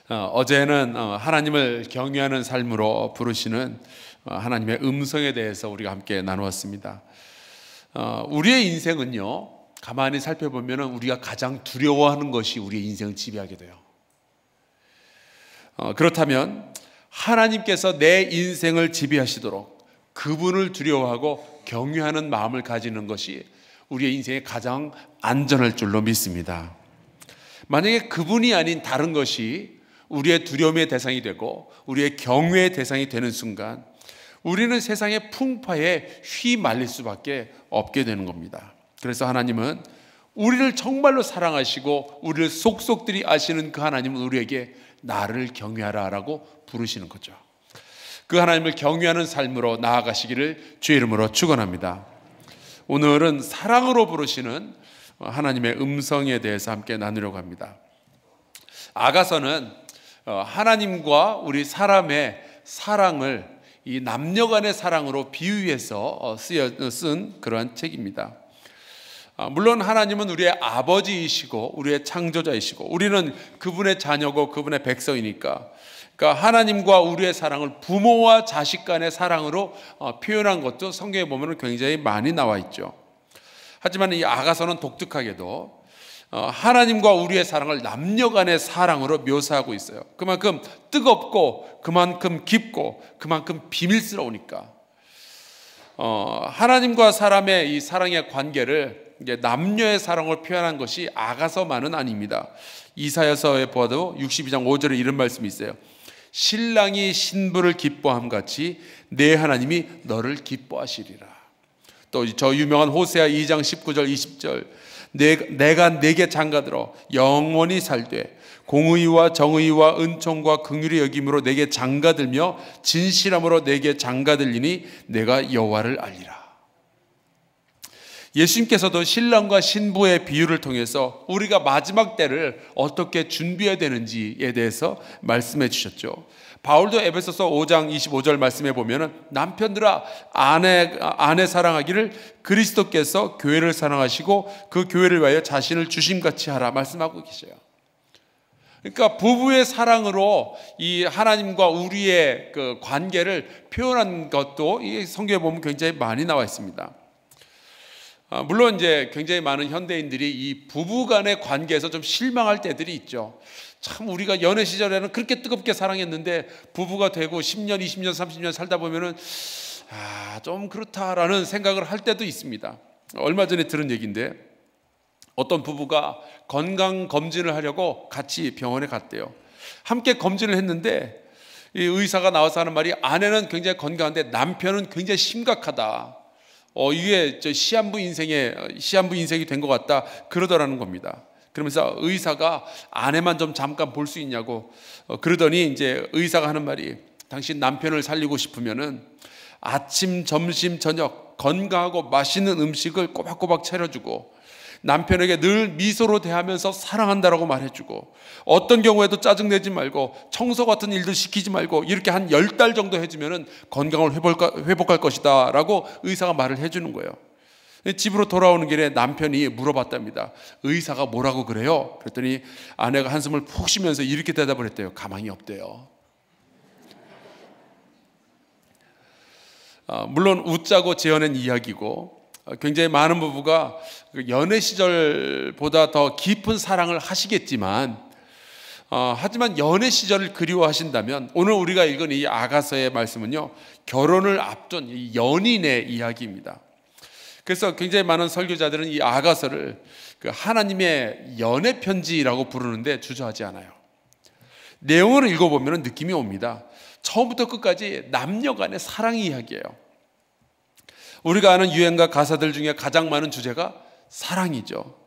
어제는 하나님을 경외하는 삶으로 부르시는 하나님의 음성에 대해서 우리가 함께 나누었습니다. 우리의 인생은요, 가만히 살펴보면 우리가 가장 두려워하는 것이 우리의 인생을 지배하게 돼요. 그렇다면 하나님께서 내 인생을 지배하시도록 그분을 두려워하고 경외하는 마음을 가지는 것이 우리의 인생에 가장 안전할 줄로 믿습니다. 만약에 그분이 아닌 다른 것이 우리의 두려움의 대상이 되고 우리의 경외의 대상이 되는 순간 우리는 세상의 풍파에 휘말릴 수밖에 없게 되는 겁니다. 그래서 하나님은 우리를 정말로 사랑하시고 우리를 속속들이 아시는 그 하나님은 우리에게 나를 경외하라 라고 부르시는 거죠. 그 하나님을 경외하는 삶으로 나아가시기를 주의 이름으로 축원합니다. 오늘은 사랑으로 부르시는 하나님의 음성에 대해서 함께 나누려고 합니다. 아가서는 하나님과 우리 사람의 사랑을 이 남녀간의 사랑으로 비유해서 쓴 그러한 책입니다. 물론 하나님은 우리의 아버지이시고 우리의 창조자이시고 우리는 그분의 자녀고 그분의 백성이니까, 그러니까 하나님과 우리의 사랑을 부모와 자식 간의 사랑으로 표현한 것도 성경에 보면 굉장히 많이 나와 있죠. 하지만 이 아가서는 독특하게도 하나님과 우리의 사랑을 남녀 간의 사랑으로 묘사하고 있어요. 그만큼 뜨겁고 그만큼 깊고 그만큼 비밀스러우니까 하나님과 사람의 이 사랑의 관계를 이제 남녀의 사랑을 표현한 것이 아가서만은 아닙니다. 이사야서에 보아도 62장 5절에 이런 말씀이 있어요. 신랑이 신부를 기뻐함 같이 내 하나님이 너를 기뻐하시리라. 또 저 유명한 호세아 2장 19절 20절 내가 내게 장가들어 영원히 살되 공의와 정의와 은총과 긍휼의 여김으로 내게 장가들며 진실함으로 내게 장가들리니 내가 여호와를 알리라. 예수님께서도 신랑과 신부의 비유를 통해서 우리가 마지막 때를 어떻게 준비해야 되는지에 대해서 말씀해 주셨죠. 바울도 에베소서 5장 25절 말씀해 보면 남편들아 아내 사랑하기를 그리스도께서 교회를 사랑하시고 그 교회를 위하여 자신을 주심같이 하라 말씀하고 계셔요. 그러니까 부부의 사랑으로 이 하나님과 우리의 그 관계를 표현한 것도 이 성경에 보면 굉장히 많이 나와 있습니다. 물론 이제 굉장히 많은 현대인들이 이 부부 간의 관계에서 좀 실망할 때들이 있죠. 참 우리가 연애 시절에는 그렇게 뜨겁게 사랑했는데 부부가 되고 10년, 20년, 30년 살다 보면은 좀 그렇다라는 생각을 할 때도 있습니다. 얼마 전에 들은 얘기인데 어떤 부부가 건강검진을 하려고 같이 병원에 갔대요. 함께 검진을 했는데 이 의사가 나와서 하는 말이 아내는 굉장히 건강한데 남편은 굉장히 심각하다. 이게 시한부 인생이 된 것 같다 그러더라는 겁니다. 그러면서 의사가 아내만 좀 잠깐 볼 수 있냐고 그러더니 이제 의사가 하는 말이 당신 남편을 살리고 싶으면은 아침, 점심, 저녁 건강하고 맛있는 음식을 꼬박꼬박 차려주고 남편에게 늘 미소로 대하면서 사랑한다라고 말해주고 어떤 경우에도 짜증내지 말고 청소 같은 일도 시키지 말고 이렇게 한 10달 정도 해주면은 건강을 회복할 것이다 라고 의사가 말을 해주는 거예요. 집으로 돌아오는 길에 남편이 물어봤답니다. 의사가 뭐라고 그래요? 그랬더니 아내가 한숨을 푹 쉬면서 이렇게 대답을 했대요. 가망이 없대요. 물론 웃자고 지어낸 이야기고 굉장히 많은 부부가 연애 시절보다 더 깊은 사랑을 하시겠지만 하지만 연애 시절을 그리워하신다면 오늘 우리가 읽은 이 아가서의 말씀은요 결혼을 앞둔 이 연인의 이야기입니다. 그래서 굉장히 많은 설교자들은 이 아가서를 하나님의 연애 편지라고 부르는데 주저하지 않아요. 내용을 읽어보면 느낌이 옵니다. 처음부터 끝까지 남녀 간의 사랑 이야기예요. 우리가 아는 유행가 가사들 중에 가장 많은 주제가 사랑이죠.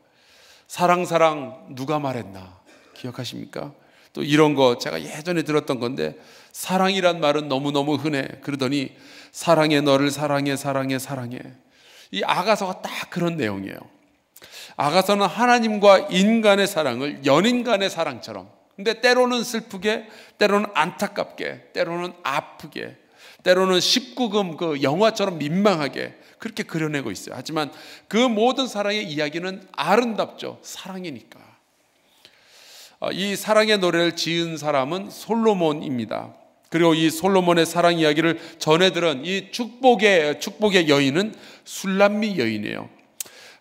사랑 누가 말했나 기억하십니까? 또 이런 거 제가 예전에 들었던 건데 사랑이란 말은 너무너무 흔해. 그러더니 사랑해 너를 사랑해 이 아가서가 딱 그런 내용이에요. 아가서는 하나님과 인간의 사랑을 연인 간의 사랑처럼, 근데 때로는 슬프게, 때로는 안타깝게, 때로는 아프게, 때로는 19금 그 영화처럼 민망하게 그렇게 그려내고 있어요. 하지만 그 모든 사랑의 이야기는 아름답죠. 사랑이니까. 이 사랑의 노래를 지은 사람은 솔로몬입니다. 그리고 이 솔로몬의 사랑 이야기를 전해 들은 이 축복의 여인은 술람미 여인이에요.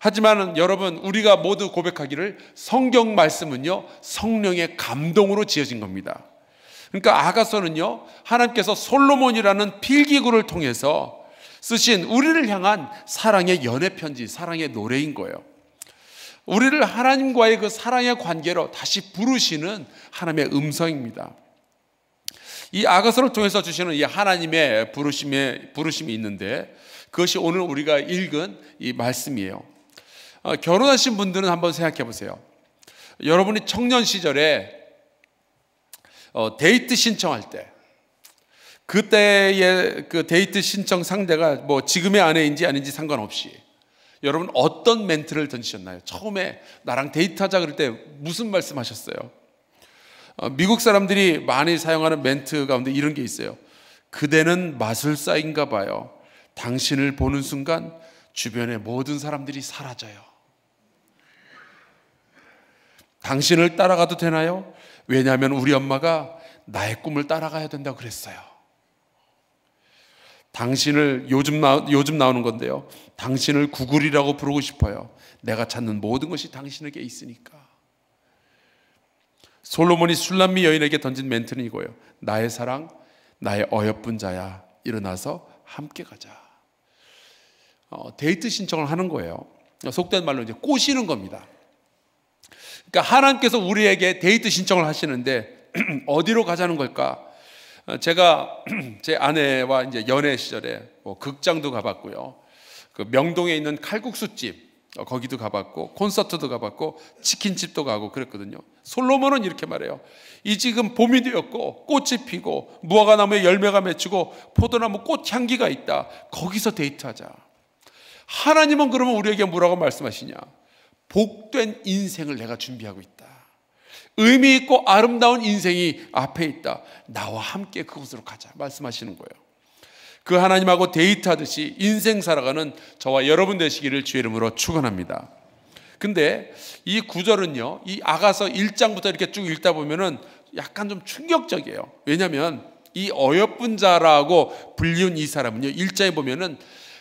하지만 여러분, 우리가 모두 고백하기를 성경 말씀은요, 성령의 감동으로 지어진 겁니다. 그러니까 아가서는요, 하나님께서 솔로몬이라는 필기구를 통해서 쓰신 우리를 향한 사랑의 연애 편지, 사랑의 노래인 거예요. 우리를 하나님과의 그 사랑의 관계로 다시 부르시는 하나님의 음성입니다. 이 아가서를 통해서 주시는 이 하나님의 부르심이 있는데, 그것이 오늘 우리가 읽은 이 말씀이에요. 결혼하신 분들은 한번 생각해 보세요. 여러분이 청년 시절에 데이트 신청할 때, 그때의 그 데이트 신청 상대가 뭐 지금의 아내인지 아닌지 상관없이 여러분 어떤 멘트를 던지셨나요? 처음에 나랑 데이트하자 그럴 때 무슨 말씀하셨어요? 미국 사람들이 많이 사용하는 멘트 가운데 이런 게 있어요. 그대는 마술사인가 봐요. 당신을 보는 순간 주변의 모든 사람들이 사라져요. 당신을 따라가도 되나요? 왜냐하면 우리 엄마가 나의 꿈을 따라가야 된다고 그랬어요. 당신을 요즘 나오는 건데요, 당신을 구글이라고 부르고 싶어요. 내가 찾는 모든 것이 당신에게 있으니까. 솔로몬이 술람미 여인에게 던진 멘트는 이거예요. 나의 사랑, 나의 어여쁜 자야, 일어나서 함께 가자. 데이트 신청을 하는 거예요. 속된 말로 이제 꼬시는 겁니다. 그러니까 하나님께서 우리에게 데이트 신청을 하시는데 어디로 가자는 걸까? 제가 제 아내와 이제 연애 시절에 뭐 극장도 가봤고요, 그 명동에 있는 칼국수집 거기도 가봤고, 콘서트도 가봤고, 치킨집도 가고 그랬거든요. 솔로몬은 이렇게 말해요. 이 지금 봄이 되었고 꽃이 피고 무화과나무에 열매가 맺히고 포도나무 꽃 향기가 있다. 거기서 데이트하자. 하나님은 그러면 우리에게 뭐라고 말씀하시냐? 복된 인생을 내가 준비하고 있다. 의미 있고 아름다운 인생이 앞에 있다. 나와 함께 그곳으로 가자 말씀하시는 거예요. 그 하나님하고 데이트하듯이 인생 살아가는 저와 여러분 되시기를 주의 이름으로 축원합니다. 근데 이 구절은요, 이 아가서 1장부터 이렇게 쭉 읽다 보면은 약간 좀 충격적이에요. 왜냐하면 이 어여쁜 자라고 불리운 이 사람은요, 1장에 보면은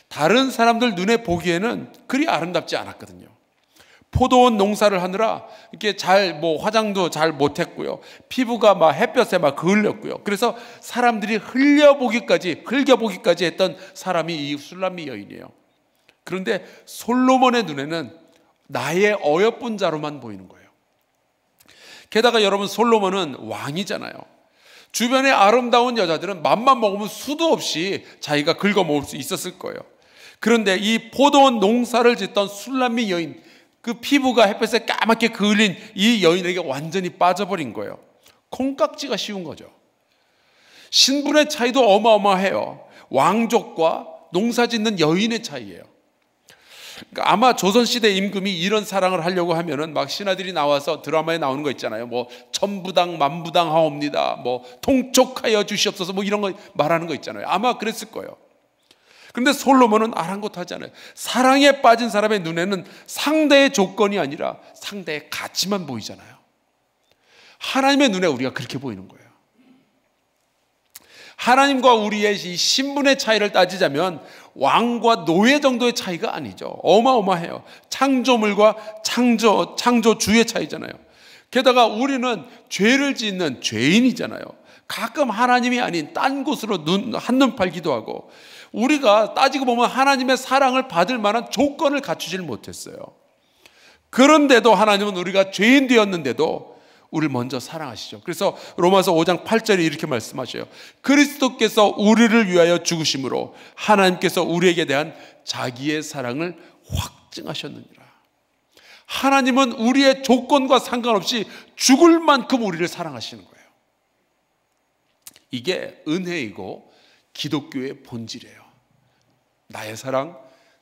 다른 사람들 눈에 보기에는 그리 아름답지 않았거든요. 포도원 농사를 하느라 이렇게 화장도 잘 못했고요, 피부가 막 햇볕에 막 그을렸고요. 그래서 사람들이 흘겨보기까지 했던 사람이 이 술람미 여인이에요. 그런데 솔로몬의 눈에는 나의 어여쁜 자로만 보이는 거예요. 게다가 여러분, 솔로몬은 왕이잖아요. 주변의 아름다운 여자들은 맘만 먹으면 수도 없이 자기가 긁어모을 수 있었을 거예요. 그런데 이 포도원 농사를 짓던 술람미 여인, 그 피부가 햇볕에 까맣게 그을린 이 여인에게 완전히 빠져버린 거예요. 콩깍지가 씌운 거죠. 신분의 차이도 어마어마해요. 왕족과 농사짓는 여인의 차이예요. 그러니까 아마 조선시대 임금이 이런 사랑을 하려고 하면은 막 신하들이 나와서 드라마에 나오는 거 있잖아요. 뭐 천부당 만부당 하옵니다, 뭐 통촉하여 주시옵소서, 뭐 이런 거 말하는 거 있잖아요. 아마 그랬을 거예요. 그런데 솔로몬은 아랑곳하지 않아요. 사랑에 빠진 사람의 눈에는 상대의 조건이 아니라 상대의 가치만 보이잖아요. 하나님의 눈에 우리가 그렇게 보이는 거예요. 하나님과 우리의 이 신분의 차이를 따지자면 왕과 노예 정도의 차이가 아니죠. 어마어마해요. 창조물과 창조주의 차이잖아요. 게다가 우리는 죄를 짓는 죄인이잖아요. 가끔 하나님이 아닌 딴 곳으로 한눈 팔기도 하고, 우리가 따지고 보면 하나님의 사랑을 받을 만한 조건을 갖추질 못했어요. 그런데도 하나님은 우리가 죄인 되었는데도 우리를 먼저 사랑하시죠. 그래서 로마서 5장 8절에 이렇게 말씀하셔요. 그리스도께서 우리를 위하여 죽으심으로 하나님께서 우리에게 대한 자기의 사랑을 확증하셨느니라. 하나님은 우리의 조건과 상관없이 죽을 만큼 우리를 사랑하시는 거예요. 이게 은혜이고 기독교의 본질이에요. 나의 사랑,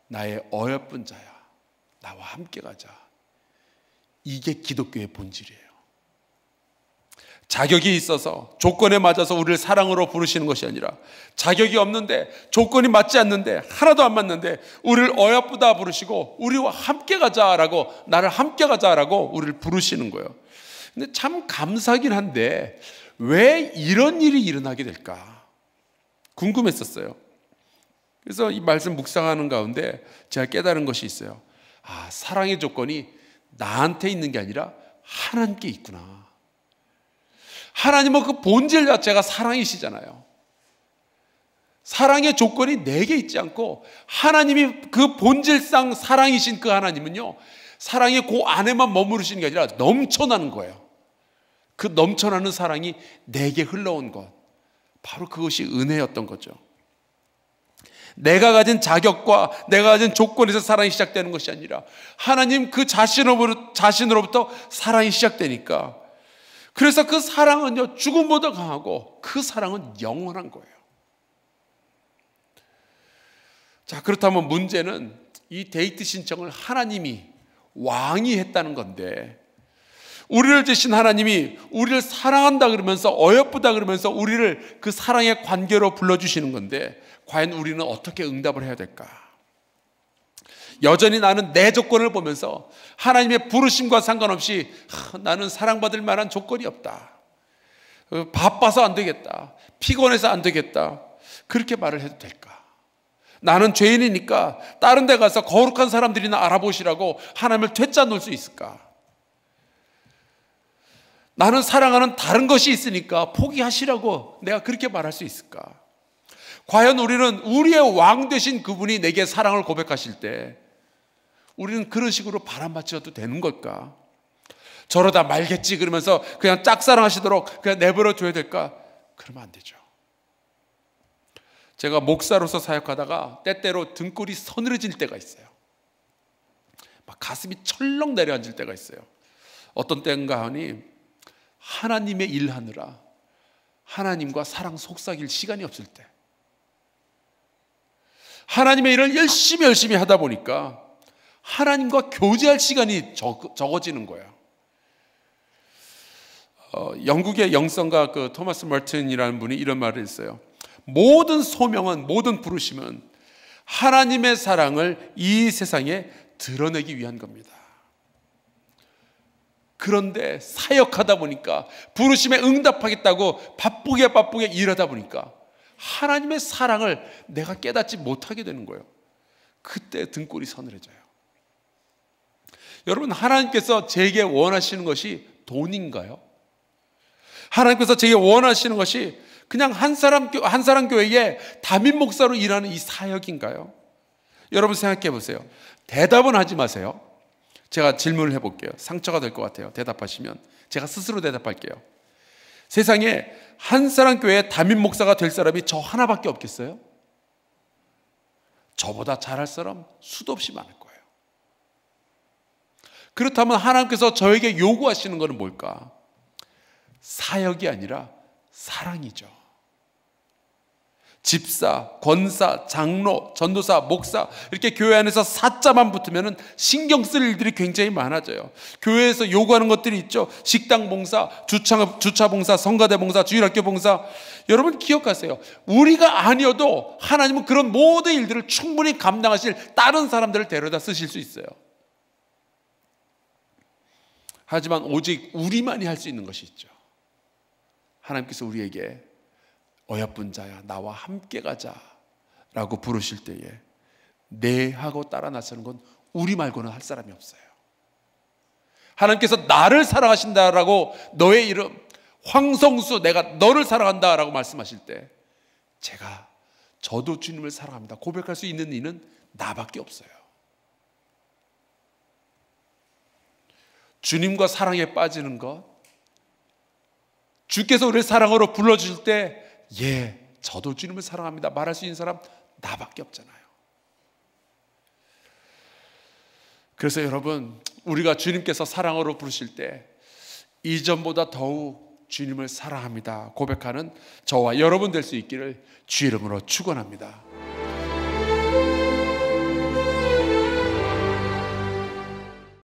나의 어여쁜 자야, 나와 함께 가자. 이게 기독교의 본질이에요. 자격이 있어서 조건에 맞아서 우리를 사랑으로 부르시는 것이 아니라, 자격이 없는데 조건이 맞지 않는데 하나도 안 맞는데 우리를 어여쁘다 부르시고 우리와 함께 가자라고, 나를 함께 가자라고 우리를 부르시는 거예요. 근데 참 감사하긴 한데 왜 이런 일이 일어나게 될까 궁금했었어요. 그래서 이 말씀 묵상하는 가운데 제가 깨달은 것이 있어요. 사랑의 조건이 나한테 있는 게 아니라 하나님께 있구나. 하나님은 그 본질 자체가 사랑이시잖아요. 사랑의 조건이 내게 있지 않고 하나님이 그 본질상 사랑이신 그 하나님은요, 사랑이 그 안에만 머무르시는 게 아니라 넘쳐나는 거예요. 그 넘쳐나는 사랑이 내게 흘러온 것, 바로 그것이 은혜였던 거죠. 내가 가진 자격과 내가 가진 조건에서 사랑이 시작되는 것이 아니라 하나님 그 자신으로부터 사랑이 시작되니까, 그래서 그 사랑은요 죽음보다 강하고 그 사랑은 영원한 거예요. 자, 그렇다면 문제는 이 데이트 신청을 하나님이 왕이 했다는 건데, 우리를 주신 하나님이 우리를 사랑한다 그러면서, 어여쁘다 그러면서 우리를 그 사랑의 관계로 불러주시는 건데, 과연 우리는 어떻게 응답을 해야 될까? 여전히 나는 내 조건을 보면서 하나님의 부르심과 상관없이 나는 사랑받을 만한 조건이 없다, 바빠서 안 되겠다, 피곤해서 안 되겠다, 그렇게 말을 해도 될까? 나는 죄인이니까 다른 데 가서 거룩한 사람들이나 알아보시라고 하나님을 퇴짜 놓을 수 있을까? 나는 사랑하는 다른 것이 있으니까 포기하시라고 내가 그렇게 말할 수 있을까? 과연 우리는 우리의 왕 되신 그분이 내게 사랑을 고백하실 때 우리는 그런 식으로 바람맞혀도 되는 걸까? 저러다 말겠지 그러면서 그냥 짝사랑하시도록 그냥 내버려 둬야 될까? 그러면 안 되죠. 제가 목사로서 사역하다가 때때로 등골이 서늘해질 때가 있어요. 막 가슴이 철렁 내려앉을 때가 있어요. 어떤 때인가 하니 하나님의 일하느라 하나님과 사랑 속삭일 시간이 없을 때, 하나님의 일을 열심히 하다 보니까 하나님과 교제할 시간이 적어지는 거예요. 영국의 영성가 그 토마스 멀튼이라는 분이 이런 말을 했어요. 모든 소명은, 모든 부르심은 하나님의 사랑을 이 세상에 드러내기 위한 겁니다. 그런데 사역하다 보니까, 부르심에 응답하겠다고 바쁘게 일하다 보니까 하나님의 사랑을 내가 깨닫지 못하게 되는 거예요. 그때 등골이 서늘해져요. 여러분, 하나님께서 제게 원하시는 것이 돈인가요? 하나님께서 제게 원하시는 것이 그냥 한 사람 교회에 담임 목사로 일하는 이 사역인가요? 여러분 생각해 보세요. 대답은 하지 마세요. 제가 질문을 해볼게요. 상처가 될 것 같아요. 대답하시면 제가 스스로 대답할게요. 세상에 한 사람 교회의 담임 목사가 될 사람이 저 하나밖에 없겠어요? 저보다 잘할 사람 수도 없이 많을 거예요. 그렇다면 하나님께서 저에게 요구하시는 것은 뭘까? 사역이 아니라 사랑이죠. 집사, 권사, 장로, 전도사, 목사, 이렇게 교회 안에서 사자만 붙으면 신경 쓸 일들이 굉장히 많아져요. 교회에서 요구하는 것들이 있죠. 식당 봉사, 주차 봉사, 성가대 봉사, 주일학교 봉사. 여러분 기억하세요. 우리가 아니어도 하나님은 그런 모든 일들을 충분히 감당하실 다른 사람들을 데려다 쓰실 수 있어요. 하지만 오직 우리만이 할 수 있는 것이 있죠. 하나님께서 우리에게 어여쁜 자야 나와 함께 가자 라고 부르실 때에 네 하고 따라 나서는 건 우리 말고는 할 사람이 없어요. 하나님께서 나를 사랑하신다라고, 너의 이름 황성수 내가 너를 사랑한다라고 말씀하실 때 저도 주님을 사랑합니다 고백할 수 있는 이는 나밖에 없어요. 주님과 사랑에 빠지는 것, 주께서 우리를 사랑으로 불러주실 때 저도 주님을 사랑합니다 말할 수 있는 사람 나밖에 없잖아요. 그래서 여러분, 우리가 주님께서 사랑으로 부르실 때 이전보다 더욱 주님을 사랑합니다 고백하는 저와 여러분 될 수 있기를 주 이름으로 축원합니다.